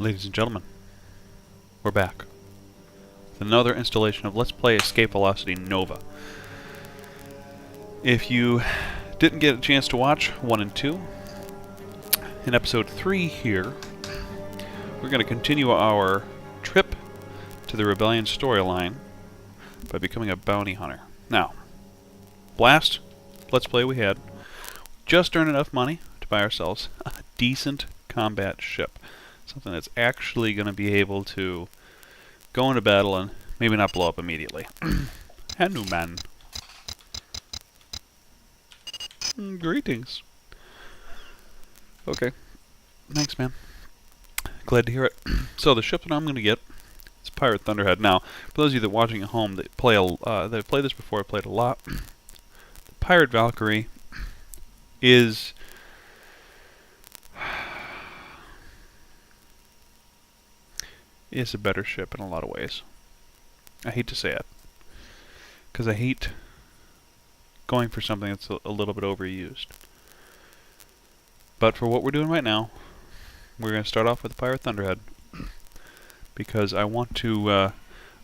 Ladies and gentlemen, we're back with another installation of Let's Play Escape Velocity Nova. If you didn't get a chance to watch 1 and 2, in episode 3 here, we're going to continue our trip to the Rebellion storyline by becoming a bounty hunter. Now, last Let's Play we had just earned enough money to buy ourselves a decent combat ship. Something that's actually going to be able to go into battle and maybe not blow up immediately. Hanuman. Greetings. Okay. Thanks, man. Glad to hear it. So the ship that I'm going to get is Pirate Thunderhead. Now, for those of you that are watching at home that play that played this before, played a lot. The Pirate Valkyrie is a better ship in a lot of ways. I hate to say it, because I hate going for something that's a little bit overused. But for what we're doing right now, we're going to start off with the Pirate Thunderhead, because I want to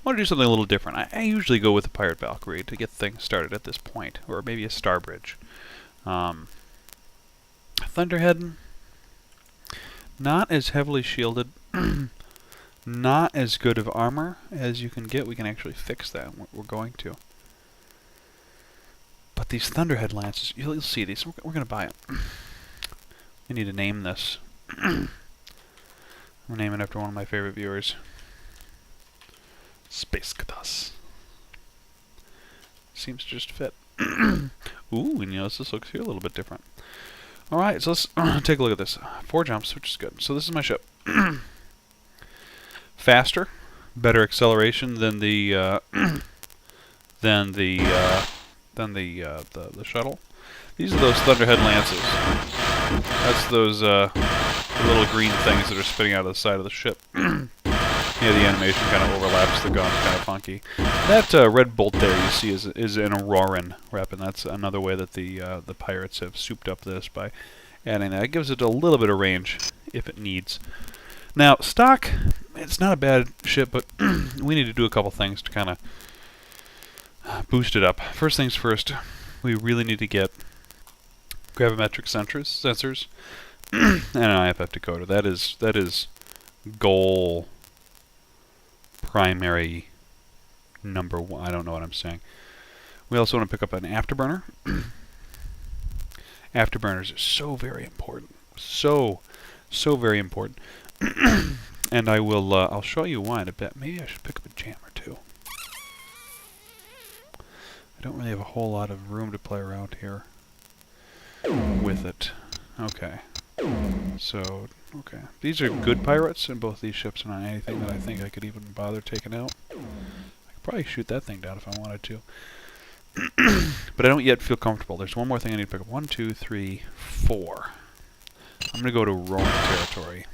do something a little different. I usually go with the Pirate Valkyrie to get things started at this point, or maybe a Starbridge. Thunderhead, not as heavily shielded. Not as good of armor as you can get. We can actually fix that. We're going to. But these Thunderhead lances, you'll see these. We're going to buy it. We need to name this. I'm going to name it after one of my favorite viewers. Space Katas. Seems to just fit. Ooh, and you notice this looks here a little bit different. Alright, so let's take a look at this. 4 jumps, which is good. So this is my ship. Faster, better acceleration than the the shuttle. These are those Thunderhead lances. That's those little green things that are spitting out of the side of the ship. Yeah, the animation kind of overlaps the gun, kind of funky. That red bolt there you see is an Auroran weapon. That's another way that the pirates have souped up this by adding that. It gives it a little bit of range if it needs. Now, stock, it's not a bad ship, but we need to do a couple things to kind of boost it up. First things first, we really need to get gravimetric sensors and an IFF decoder. That is goal primary number 1. I don't know what I'm saying. We also want to pick up an afterburner. Afterburners are so very important. So very important. And I will, I'll show you why in a bit. Maybe I should pick up a jam or two. I don't really have a whole lot of room to play around here with it. Okay. So, okay. These are good pirates, and both these ships are not anything that I think I could even bother taking out. I could probably shoot that thing down if I wanted to. But I don't yet feel comfortable. There's one more thing I need to pick up. 1, 2, 3, 4. I'm going to go to Roman territory.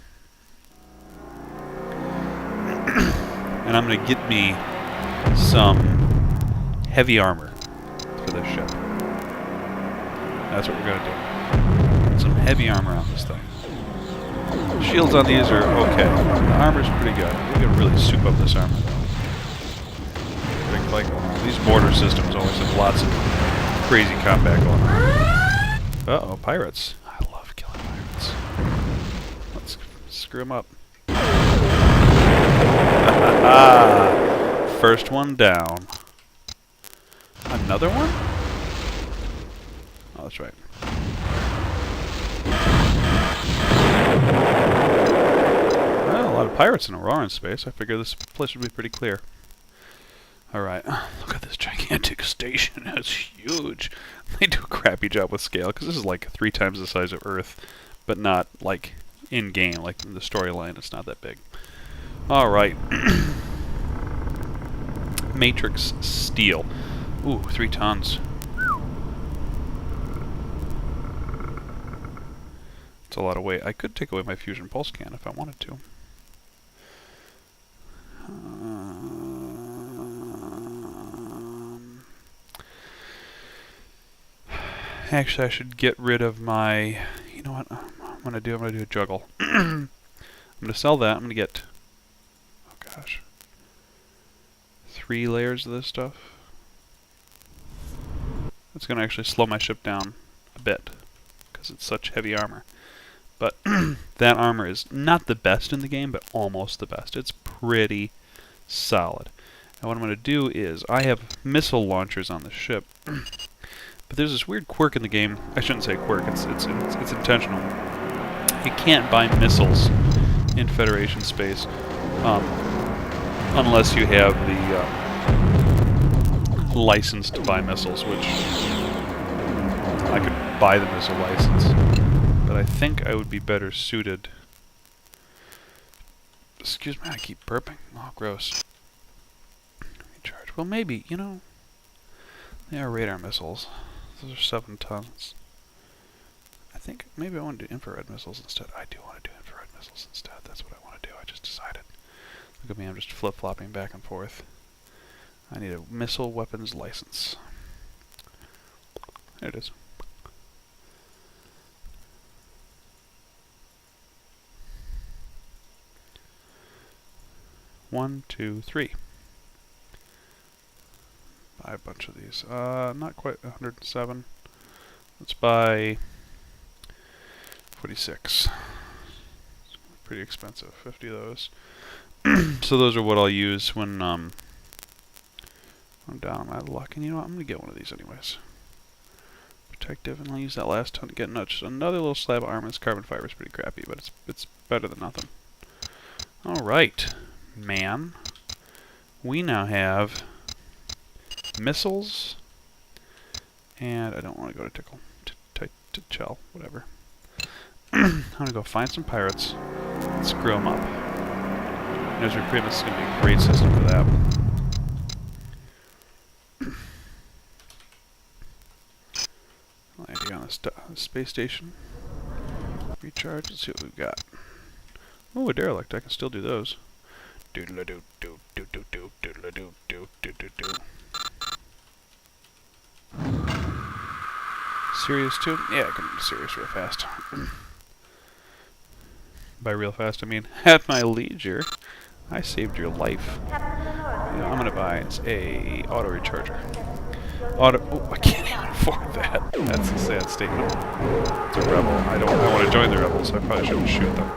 And I'm going to get me some heavy armor for this ship. That's what we're going to do. Get some heavy armor on this thing. Shields on these are okay. The armor's pretty good. We're going to really soup up this armor, though. Big fight going on. These border systems always have lots of crazy combat going on. Uh-oh, pirates. I love killing pirates. Let's screw them up. First one down. Another one? Oh, that's right. Well, a lot of pirates in Auroran space. I figure this place would be pretty clear. Alright, look at this gigantic station. It's huge. They do a crappy job with scale, because this is like 3 times the size of Earth, but not like in-game, like in the storyline, it's not that big. Alright. Matrix steel. Ooh, 3 tons. That's a lot of weight. I could take away my fusion pulse can if I wanted to. Actually, I should get rid of my... You know what I'm going to do? I'm going to do a juggle. I'm going to sell that. I'm going to get, oh gosh, 3 layers of this stuff. That's going to actually slow my ship down a bit because it's such heavy armor. But that armor is not the best in the game, but almost the best. It's pretty solid. And what I'm going to do is, I have missile launchers on the ship, but there's this weird quirk in the game. I shouldn't say quirk, it's intentional. You can't buy missiles in Federation space unless you have the license to buy missiles, which I could buy the missile license. But I think I would be better suited. Excuse me, I keep burping. Oh, gross. Recharge. Well, maybe, you know, they are radar missiles. Those are 7 tons. I think maybe I want to do infrared missiles instead. I do want to do infrared missiles instead. That's what I want to do. I just decided. Look at me, I'm just flip-flopping back and forth. I need a missile weapons license. There it is. One, 2, 3. Buy a bunch of these. Not quite 107. Let's buy 46. It's pretty expensive. 50 of those. So those are what I'll use when I'm down on my luck. And you know what? I'm gonna get one of these anyways. Protective, and I'll use that last ton to get another little slab of armor. This carbon fiber is pretty crappy, but it's better than nothing. All right. Man, we now have missiles, and I don't want to go to Tickle, to Chell, whatever. I'm going to go find some pirates and screw them up. And as we pretty much, this is going to be a great system for that. Landing on the space station. Recharge, let's see what we've got. Oh, a derelict, I can still do those. Doodle-a-doo, doo-doo-doo-doo, doodle-a-doo, doo-doo-doo-doo. Serious too? Yeah, I can do serious real fast. By real fast, I mean at my leisure. I saved your life. You know, I'm gonna buy a auto recharger. Oh, I can't even afford that. That's a sad statement. It's a rebel. I want to join the rebels, so I probably shouldn't shoot them.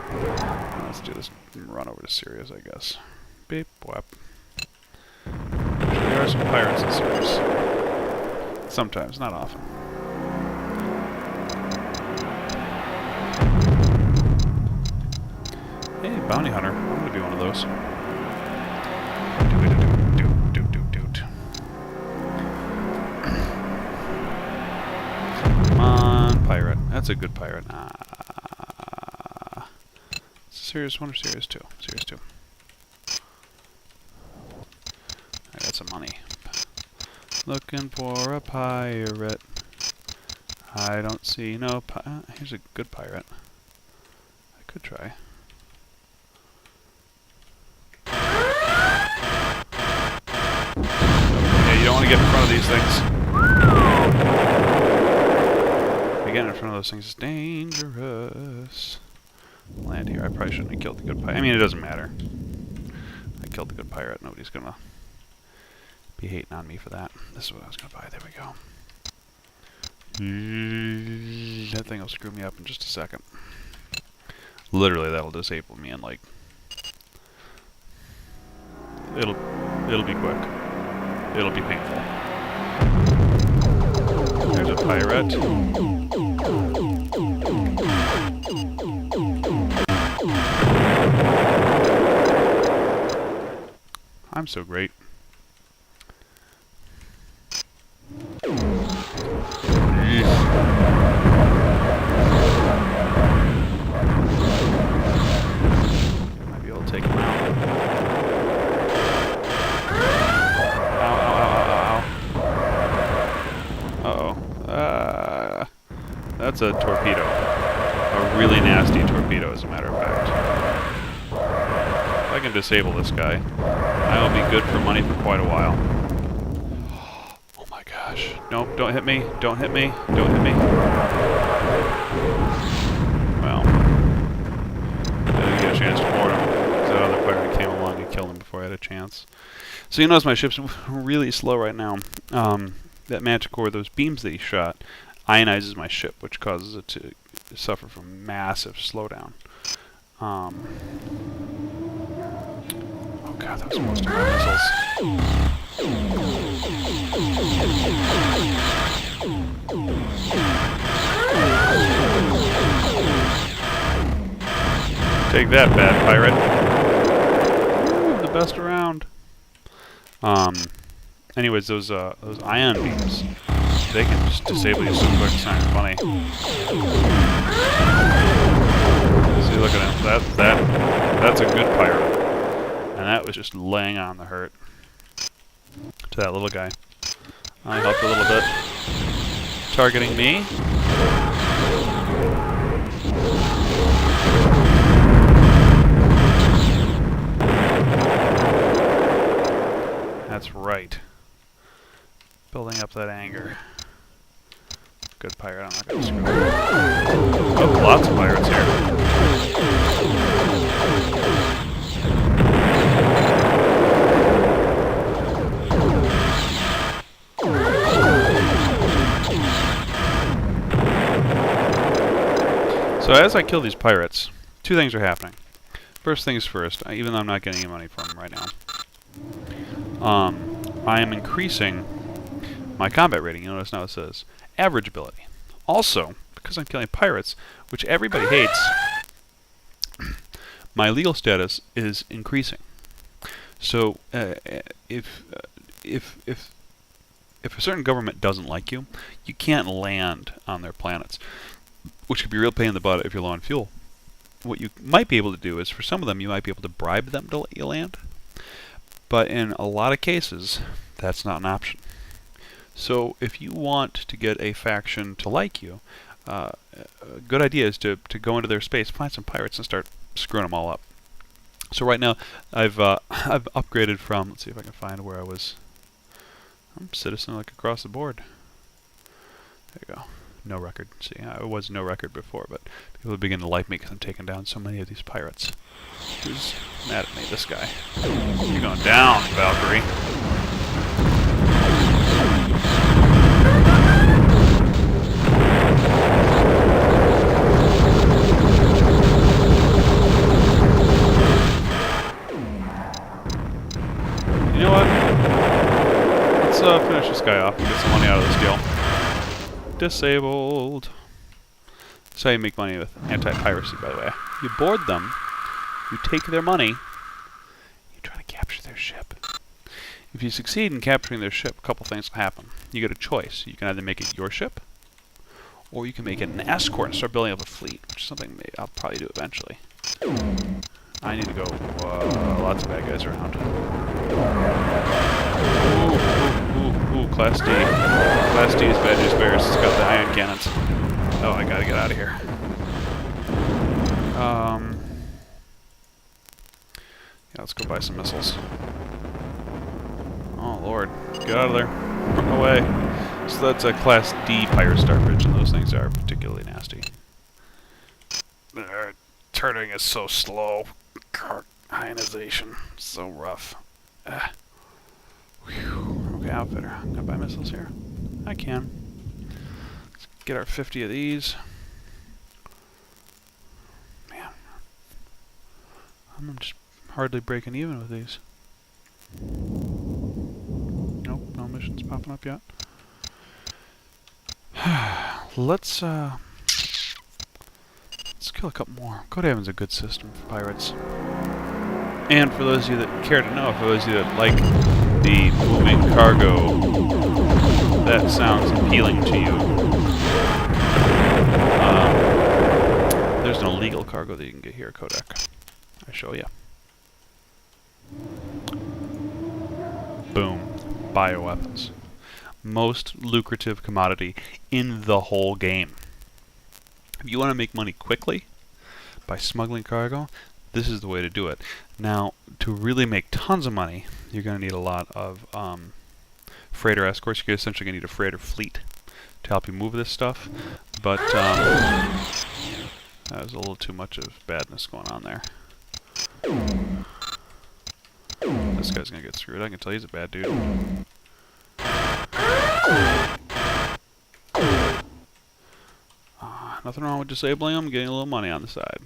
Let's do this. Run over to Sirius, I guess. Beep, whap. There are some pirates in Sirius. Sometimes, not often. Hey, bounty hunter. I'm gonna be one of those. Come on, pirate. That's a good pirate. Serious 1 or Serious 2? Serious 2. I got some money. Looking for a pirate. I don't see no here's a good pirate. I could try. Yeah, you don't want to get in front of these things. If you get in front of those things, it's dangerous. Land here. I probably shouldn't have killed the good pirate. I mean, it doesn't matter. I killed the good pirate. Nobody's gonna be hating on me for that. This is what I was gonna buy. There we go. That thing will screw me up in just a second. Literally, that'll disable me in like... It'll be quick. It'll be painful. There's a pirate. I'm so great. Might be able to take him out. Ow, ow, ow, ow, ow. Uh-oh. That's a torpedo. A really nasty torpedo, as a matter of fact. If I can disable this guy, I will be good for money for quite a while. Oh my gosh. Nope, don't hit me. Don't hit me. Don't hit me. Well, I didn't get a chance to board So you notice my ship's really slow right now. That Manticore, those beams that he shot, ionizes my ship, which causes it to suffer from massive slowdown. Oh god, that was most of my missiles. Take that, bad pirate. Ooh, the best around. Anyways, those ion beams, they can just disable you so quick, it's not even funny. See, look at him. That's a good pirate. And that was just laying on the hurt to that little guy. I helped a little bit. Targeting me. That's right. Building up that anger. Good pirate, I'm not gonna screw him. Oh, lots of pirates here. So as I kill these pirates, two things are happening. First things first, even though I'm not getting any money from them right now, I am increasing my combat rating. You notice now it says average ability. Also, because I'm killing pirates, which everybody hates, my legal status is increasing. So if a certain government doesn't like you, you can't land on their planets, which could be a real pain in the butt if you're low on fuel. What you might be able to do is, for some of them, you might be able to bribe them to let you land. But in a lot of cases, that's not an option. So if you want to get a faction to like you, a good idea is to go into their space, find some pirates, and start screwing them all up. So right now, I've upgraded from, let's see if I can find where I was. I'm citizen like across the board. There you go. No record. See, I was no record before, but people begin to like me because I'm taking down so many of these pirates. Who's mad at me? This guy. You're going down, Valkyrie. You know what? Let's finish this guy off and get some money out of this deal. Disabled. That's how you make money with anti-piracy, by the way. You board them, you take their money, you try to capture their ship. If you succeed in capturing their ship, a couple things will happen. You get a choice. You can either make it your ship, or you can make it an escort and start building up a fleet, which is something maybe I'll probably do eventually. I need to go. Lots of bad guys around. Ooh, Class D. Class D is Bad News Bears. It's got the ion cannons. Oh, I gotta get out of here. Yeah, let's go buy some missiles. Oh, Lord. Get out of there. Run away. So that's a Class D Pirate Star Bridge, and those things are particularly nasty. Turning is so slow. Ionization. So rough. Okay, outfitter. I'm gonna buy missiles here. I can. Let's get our 50 of these. Man. I'm just hardly breaking even with these. Nope, no missions popping up yet. Let's kill a couple more. Code Haven's a good system for pirates. And for those of you that care to know, for those of you that like the moving cargo, that sounds appealing to you. There's an illegal cargo that you can get here, Kodak. I show you. Boom. Bioweapons. Most lucrative commodity in the whole game. If you want to make money quickly by smuggling cargo, this is the way to do it. Now, to really make tons of money, you're going to need a lot of freighter escorts. You're essentially going to need a freighter fleet to help you move this stuff. But that was a little too much of badness going on there. This guy's gonna get screwed. I can tell he's a bad dude. Nothing wrong with disabling him, getting a little money on the side.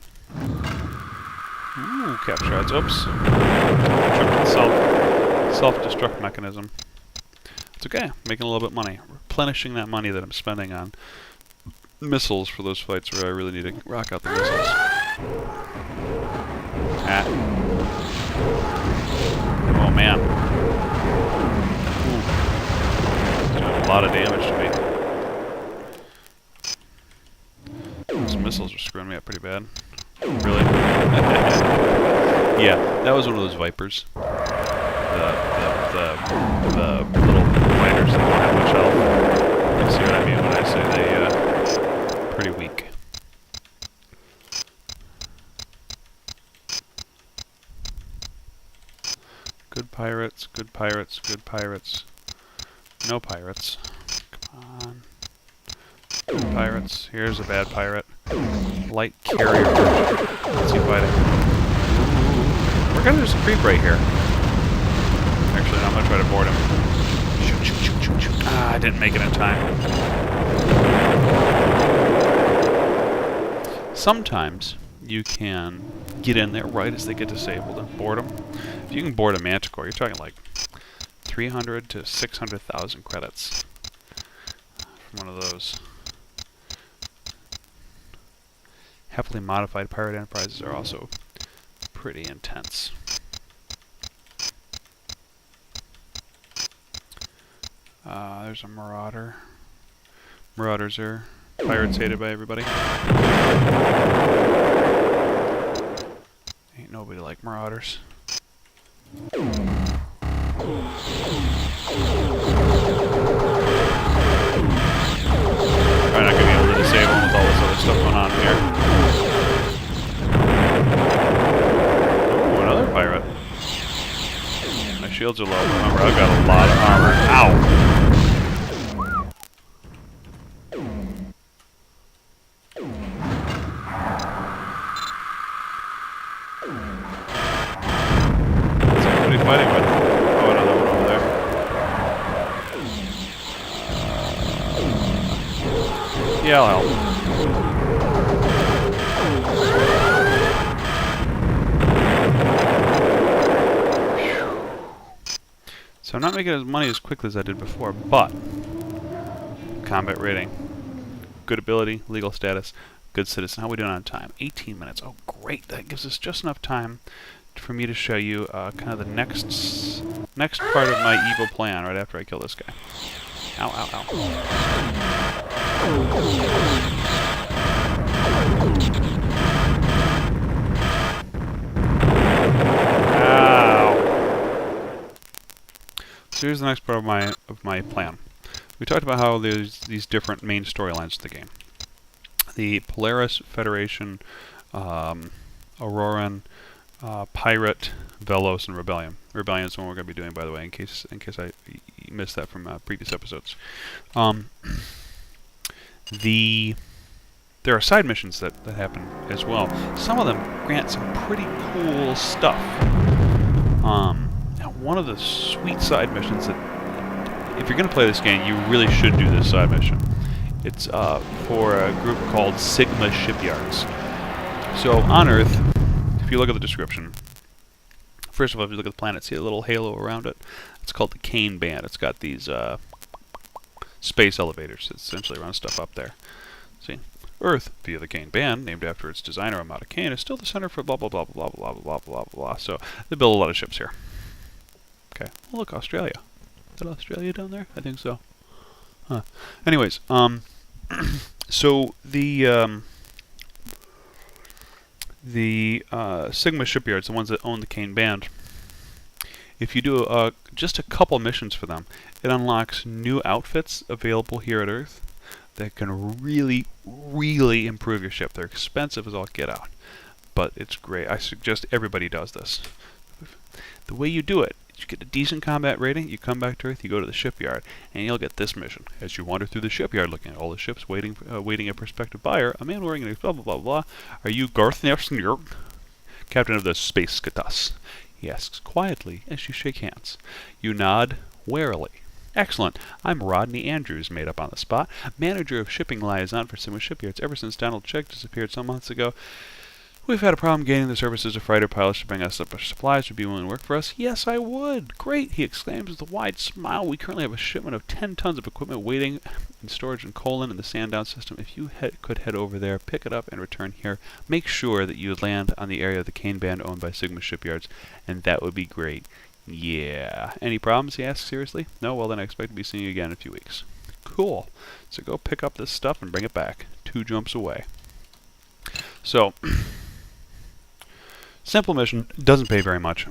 Ooh, capture ads. Oops. Self-destruct mechanism. It's okay. Making a little bit of money. Replenishing that money that I'm spending on missiles for those fights where I really need to rock out the missiles. Ah. Oh man. Ooh. It's doing a lot of damage to me. Those missiles are screwing me up pretty bad. Really? Yeah, that was one of those Vipers. The little fighters that don't have much health. You see what I mean when I say they, pretty weak. Good pirates, good pirates, good pirates. No pirates. Come on. Good pirates. Here's a bad pirate. Light carrier. What's he fighting? We're gonna just creep right here. Actually, no, I'm gonna try to board him. Shoot, shoot, shoot, shoot, shoot. Ah, I didn't make it in time. Sometimes you can get in there right as they get disabled and board them. If you can board a Manticore, you're talking like 300 to 600,000 credits from one of those. Heavily modified pirate enterprises are also pretty intense. There's a Marauder. Marauders are pirates hated by everybody. Ain't nobody like Marauders. Probably not gonna be able to disable him with all this other stuff going on here. Ooh, another pirate. My shields are low. Remember, I've got a lot of armor. Ow! What's everybody fighting with? Oh, another one over there. Yeah, I'll help. So I'm not making as money as quickly as I did before, but combat rating, good ability, legal status, good citizen. How are we doing on time? 18 minutes. Oh, great. That gives us just enough time for me to show you kind of the next part of my evil plan right after I kill this guy. Ow, ow, ow. Ow. So here's the next part of my plan. We talked about how there's these different main storylines in the game. The Polaris, Federation, Auroran, Pirate, Velos, and Rebellion. Rebellion is the one we're going to be doing, by the way, in case I missed that from previous episodes. There are side missions that happen as well. Some of them grant some pretty cool stuff. Now, one of the sweet side missions that, if you're going to play this game, you really should do this side mission. It's for a group called Sigma Shipyards. So on Earth, if you look at the description, first of all, if you look at the planet, see a little halo around it? It's called the Kane Band. It's got these space elevators that essentially run stuff up there. See? Earth, via the Kane Band, named after its designer, Amata Kane, is still the center for blah, blah, blah, blah, blah, blah, blah, blah, blah. So they build a lot of ships here. Okay. Well, look, Australia. Is that Australia down there? I think so. Huh. Anyways, so the Sigma Shipyards, the ones that own the Kane Band, if you do just a couple missions for them, it unlocks new outfits available here at Earth that can really, really improve your ship. They're expensive as all get out, but it's great. I suggest everybody does this. The way you do it, you get a decent combat rating, you come back to Earth, you go to the shipyard, and you'll get this mission. As you wander through the shipyard looking at all the ships waiting a prospective buyer, a man wearing a blah blah blah blah. Are you Garth Nelson, captain of the Space Katas? he asks quietly as you shake hands. You nod warily. Excellent. I'm Rodney Andrews, made up on the spot, manager of shipping liaison for Sigma Shipyards. Ever since Donald Chick disappeared some months ago, we've had a problem gaining the services of freighter pilots to bring us up our supplies. Would you be willing to work for us? Yes, I would. Great, he exclaims with a wide smile. We currently have a shipment of 10 tons of equipment waiting in storage in Colon in the Sandown system. If you could head over there, pick it up, and return here, make sure that you land on the area of the Kane Band owned by Sigma Shipyards, and that would be great. Yeah. Any problems, he asks seriously. No? Well, then I expect to be seeing you again in a few weeks. Cool. So go pick up this stuff and bring it back. 2 jumps away. So, simple mission, doesn't pay very much.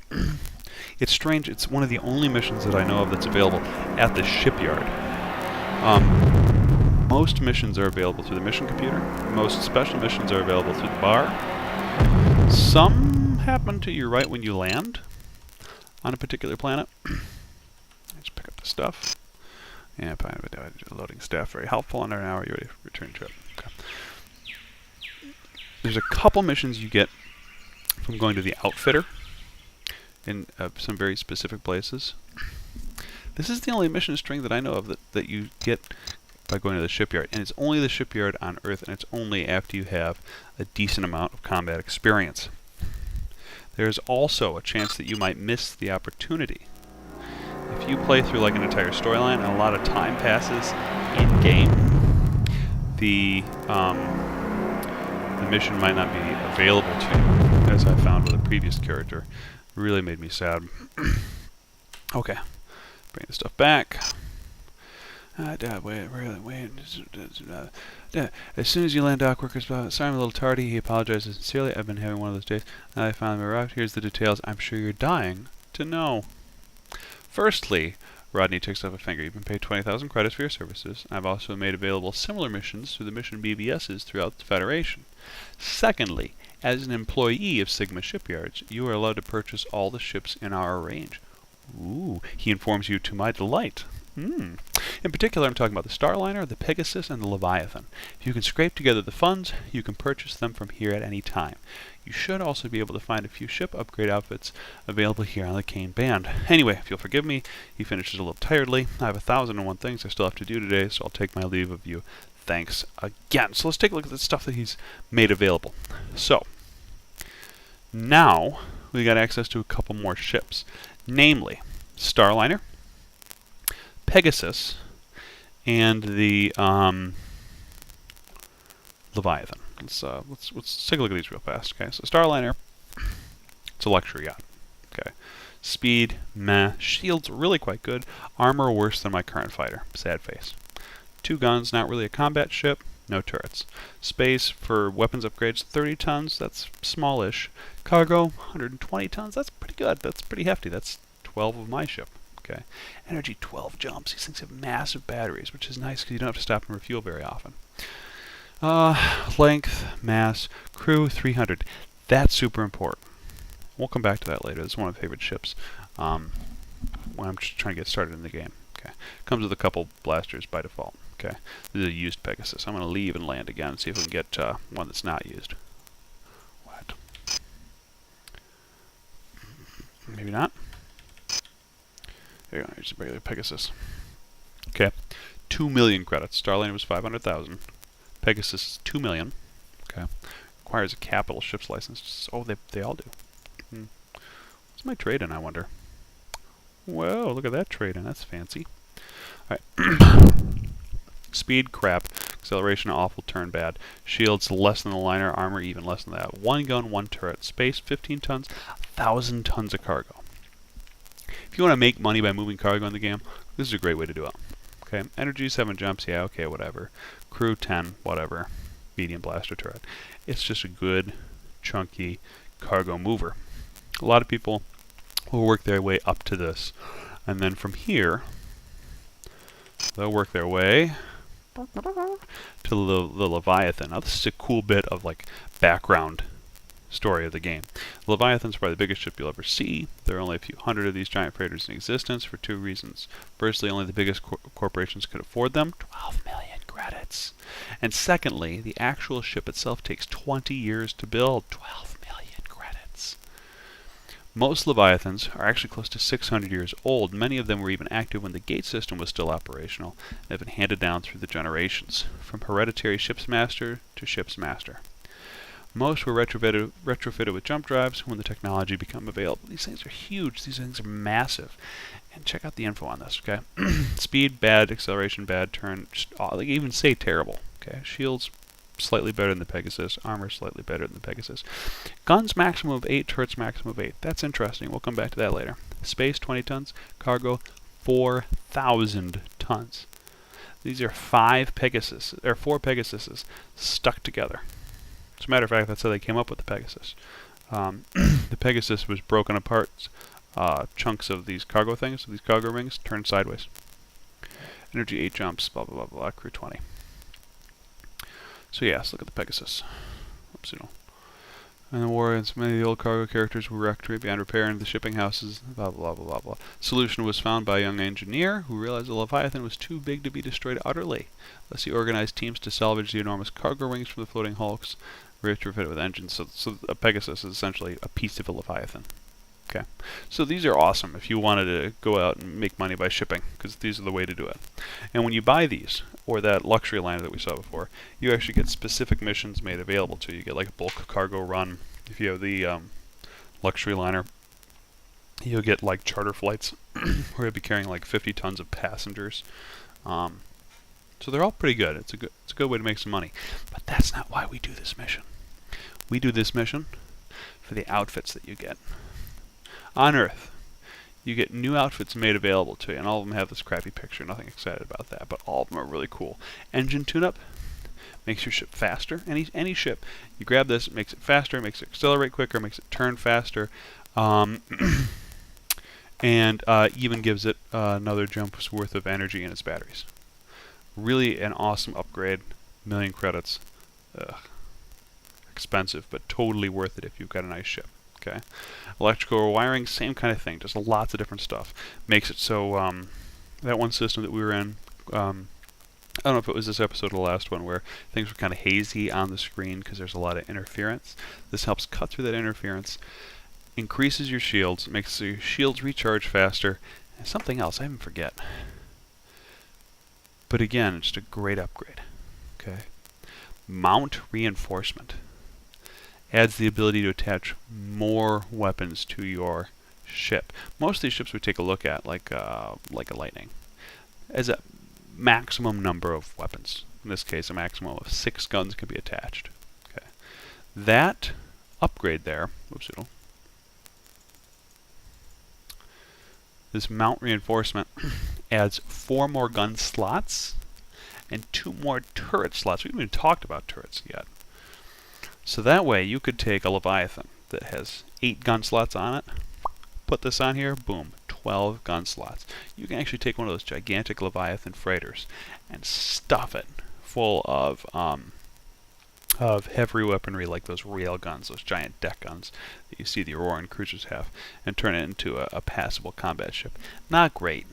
It's strange, it's one of the only missions that I know of that's available at the shipyard. Most missions are available through the mission computer. Most special missions are available through the bar. Some happen to your right when you land on a particular planet. Just pick up the stuff. Yeah, loading staff very helpful. Under an hour, you're ready for return trip. Okay. There's a couple missions you get from going to the outfitter in some very specific places. This is the only mission string that I know of that you get by going to the shipyard, and it's only the shipyard on Earth, and it's only after you have a decent amount of combat experience. There's also a chance that you might miss the opportunity. If you play through like an entire storyline and a lot of time passes in-game, the mission might not be available to you, as I found with a previous character. It really made me sad. Okay, bring the stuff back. As soon as you land, dock workers, sorry I'm a little tardy. He apologizes sincerely. I've been having one of those days. Now I finally arrived. Here's the details. I'm sure you're dying to know. Firstly, Rodney ticks off a finger. You've been paid 20,000 credits for your services. I've also made available similar missions through the mission BBSs throughout the Federation. Secondly, as an employee of Sigma Shipyards, you are allowed to purchase all the ships in our range. Ooh, he informs you to my delight. In particular, I'm talking about the Starliner, the Pegasus, and the Leviathan. If you can scrape together the funds, you can purchase them from here at any time. You should also be able to find a few ship upgrade outfits available here on the Kane Band. Anyway, if you'll forgive me, he finishes a little tiredly. I have 1,001 things I still have to do today, so I'll take my leave of you. Thanks again. So let's take a look at the stuff that he's made available. So, now we got access to a couple more ships. Namely, Starliner, Pegasus, and the Leviathan. Let's take a look at these real fast. Okay, so Starliner, it's a luxury yacht. Okay, speed, meh. Shields really quite good. Armor worse than my current fighter. Sad face. 2 guns, not really a combat ship. No turrets. Space for weapons upgrades, 30 tons. That's smallish. Cargo, 120 tons. That's pretty good. That's pretty hefty. That's 12 of my ship. Okay. Energy, 12 jumps. These things have massive batteries, which is nice because you don't have to stop and refuel very often. Length, mass, crew, 300. That's super important. We'll come back to that later. This is one of my favorite ships when I'm just trying to get started in the game. Okay. Comes with a couple blasters by default. Okay. This is a used Pegasus. I'm going to leave and land again and see if we can get one that's not used. What? Maybe not. There you go. Here's a regular Pegasus. Okay. 2 million credits. Starliner was 500,000. Pegasus is 2 million. Okay. Requires a capital ship's license. Oh, they all do. What's my trade-in, I wonder? Whoa, look at that trade-in. That's fancy. Alright. Speed, crap. Acceleration, awful, turn bad. Shields, less than the liner. Armor, even less than that. 1 gun, 1 turret. Space, 15 tons. 1,000 tons of cargo. If you want to make money by moving cargo in the game, this is a great way to do it. Okay, energy, 7 jumps, yeah, okay, whatever. Crew, 10, whatever. Medium blaster turret. It's just a good, chunky cargo mover. A lot of people will work their way up to this. And then from here, they'll work their way to the Leviathan. Now this is a cool bit of like background story of the game. The Leviathan's probably the biggest ship you'll ever see. There are only a few hundred of these giant freighters in existence for 2 reasons. Firstly, only the biggest corporations could afford them. 12 million credits. And secondly, the actual ship itself takes 20 years to build. 12 million credits. Most Leviathans are actually close to 600 years old. Many of them were even active when the gate system was still operational and have been handed down through the generations, from hereditary ship's master to ship's master. Most were retrofitted with jump drives when the technology became available. These things are huge. These things are massive. And check out the info on this, okay? Speed, bad. Acceleration, bad. Turn, just, they even say terrible, okay? Shields, slightly better than the Pegasus. Armor, slightly better than the Pegasus. Guns, maximum of 8. Turrets, maximum of 8. That's interesting. We'll come back to that later. Space, 20 tons. Cargo, 4,000 tons. These are 4 Pegasuses stuck together. As a matter of fact, that's how they came up with the Pegasus. The Pegasus was broken apart, chunks of these cargo things, these cargo rings, turned sideways. Energy 8 jumps, blah, blah, blah, blah, crew 20. So yes, look at the Pegasus. Oops, And the war and many of the old cargo characters were wrecked beyond repair in the shipping houses, blah, blah, blah, blah, blah. Solution was found by a young engineer who realized the Leviathan was too big to be destroyed utterly. Thus he organized teams to salvage the enormous cargo rings from the floating hulks, retrofitted with engines. So a Pegasus is essentially a piece of a Leviathan. Okay, so these are awesome if you wanted to go out and make money by shipping, because these are the way to do it. And when you buy these, or that luxury liner that we saw before, you actually get specific missions made available to you. You get like a bulk cargo run. If you have the luxury liner, you'll get like charter flights where you'll be carrying like 50 tons of passengers. So they're all pretty good. It's a good way to make some money. But that's not why we do this mission. We do this mission for the outfits that you get. On Earth, you get new outfits made available to you, and all of them have this crappy picture. Nothing excited about that, but all of them are really cool. Engine tune-up makes your ship faster. Any ship, you grab this, it makes it faster, makes it accelerate quicker, makes it turn faster, and even gives it another jump's worth of energy in its batteries. Really an awesome upgrade. 1,000,000 credits. Expensive, but totally worth it if you've got a nice ship. Okay, electrical wiring, same kind of thing, just lots of different stuff. Makes it so that one system that we were in, I don't know if it was this episode or the last one, where things were kind of hazy on the screen because there's a lot of interference. This helps cut through that interference, increases your shields, makes your shields recharge faster, and something else I even forget. But again, it's just a great upgrade. Okay, mount reinforcement adds the ability to attach more weapons to your ship. Most of these ships we take a look at, like a Lightning, as a maximum number of weapons. In this case, a maximum of 6 guns can be attached. Okay, that upgrade there, this mount reinforcement adds 4 more gun slots and 2 more turret slots. We haven't even talked about turrets yet. So that way you could take a Leviathan that has 8 gun slots on it, put this on here, boom, 12 gun slots. You can actually take one of those gigantic Leviathan freighters and stuff it full of heavy weaponry like those rail guns, those giant deck guns that you see the Auroran cruisers have, and turn it into a passable combat ship. Not great,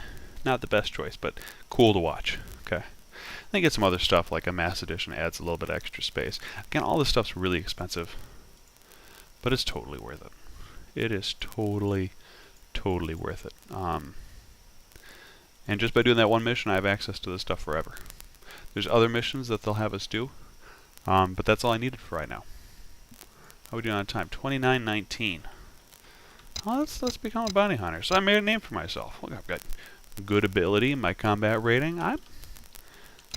not the best choice, but cool to watch. Okay. Then get some other stuff like a mass edition adds a little bit extra space. Again, all this stuff's really expensive, but it's totally worth it. It is totally worth it. And just by doing that one mission, I have access to this stuff forever. There's other missions that they'll have us do, but that's all I needed for right now. How are we doing on time? 29:19. Well, let's become a bounty hunter. So I made a name for myself. Look, I've got good ability in my combat rating.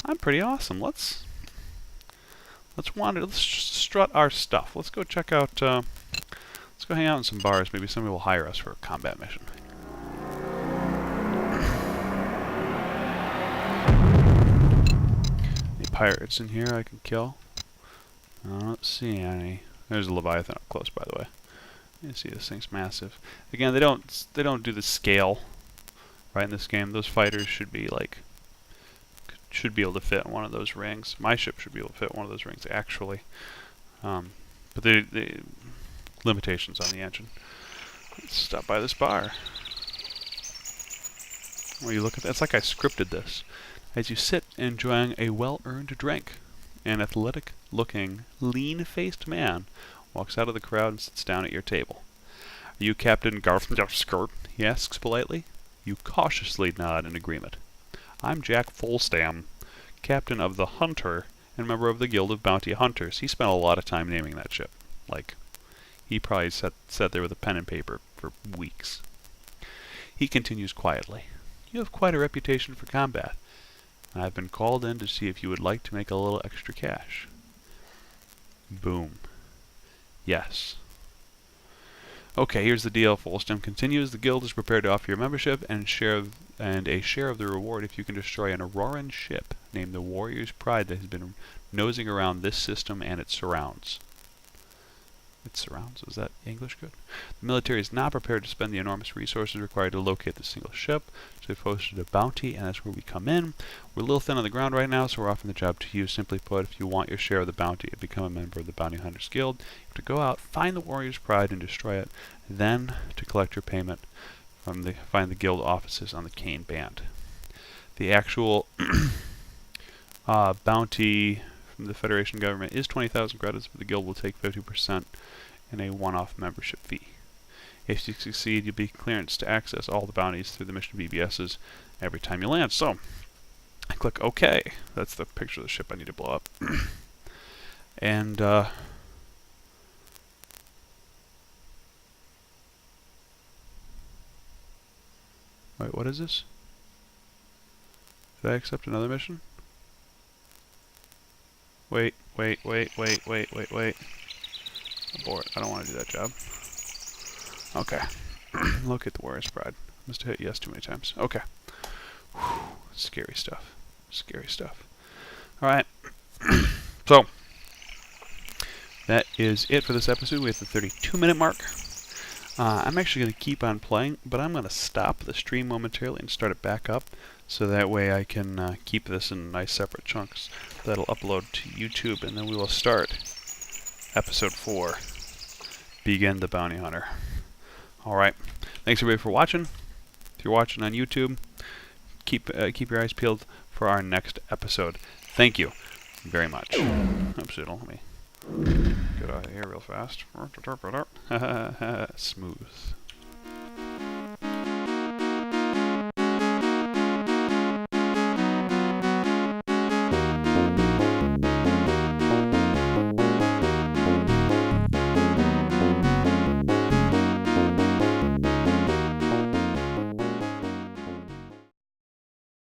I'm pretty awesome. Let's wander. Let's strut our stuff. Let's go check out. Let's go hang out in some bars. Maybe somebody will hire us for a combat mission. Any pirates in here I can kill? I don't see any. There's a Leviathan up close, by the way. You see this thing's massive. Again, they don't do the scale right in this game. Those fighters should be able to fit in one of those rings. My ship should be able to fit one of those rings, actually. But the limitations on the engine. Let's stop by this bar. Well, you look at that. It's like I scripted this. As you sit enjoying a well-earned drink, an athletic-looking, lean-faced man walks out of the crowd and sits down at your table. "Are you Captain Garfnjarskurt?" he asks politely. You cautiously nod in agreement. "I'm Jack Folstam, captain of the Hunter and member of the Guild of Bounty Hunters." He spent a lot of time naming that ship. Like, he probably sat there with a pen and paper for weeks. He continues quietly. "You have quite a reputation for combat. I've been called in to see if you would like to make a little extra cash." Boom. Yes. "Okay, here's the deal," Folstam continues. "The guild is prepared to offer your membership and a share of the reward if you can destroy an Auroran ship named the Warrior's Pride that has been nosing around this system and its surrounds." Its surrounds? Is that English good? "The military is not prepared to spend the enormous resources required to locate the single ship, so they've posted a bounty, and that's where we come in. We're a little thin on the ground right now, so we're offering the job to you. Simply put, if you want your share of the bounty and become a member of the Bounty Hunters Guild, you have to go out, find the Warrior's Pride, and destroy it. Then, to collect your payment, find the guild offices on the Kane Band." The actual bounty from the Federation government is 20,000 credits, but the guild will take 50% in a one-off membership fee. If you succeed, you'll be clearance to access all the bounties through the mission BBSs every time you land. So, I click OK. That's the picture of the ship I need to blow up. And, wait, what is this? Did I accept another mission? Wait. Abort. I don't want to do that job. Okay. Locate the Warrior's Pride. Must have hit yes too many times. Okay. Whew. Scary stuff. Scary stuff. Alright. So, that is it for this episode. We have the 32-minute mark. I'm actually going to keep on playing, but I'm going to stop the stream momentarily and start it back up, so that way I can keep this in nice separate chunks that'll upload to YouTube, and then we will start Episode 4, Begin the Bounty Hunter. Alright, thanks everybody for watching. If you're watching on YouTube, keep your eyes peeled for our next episode. Thank you very much. Oops, let me get out of here real fast. Smooth.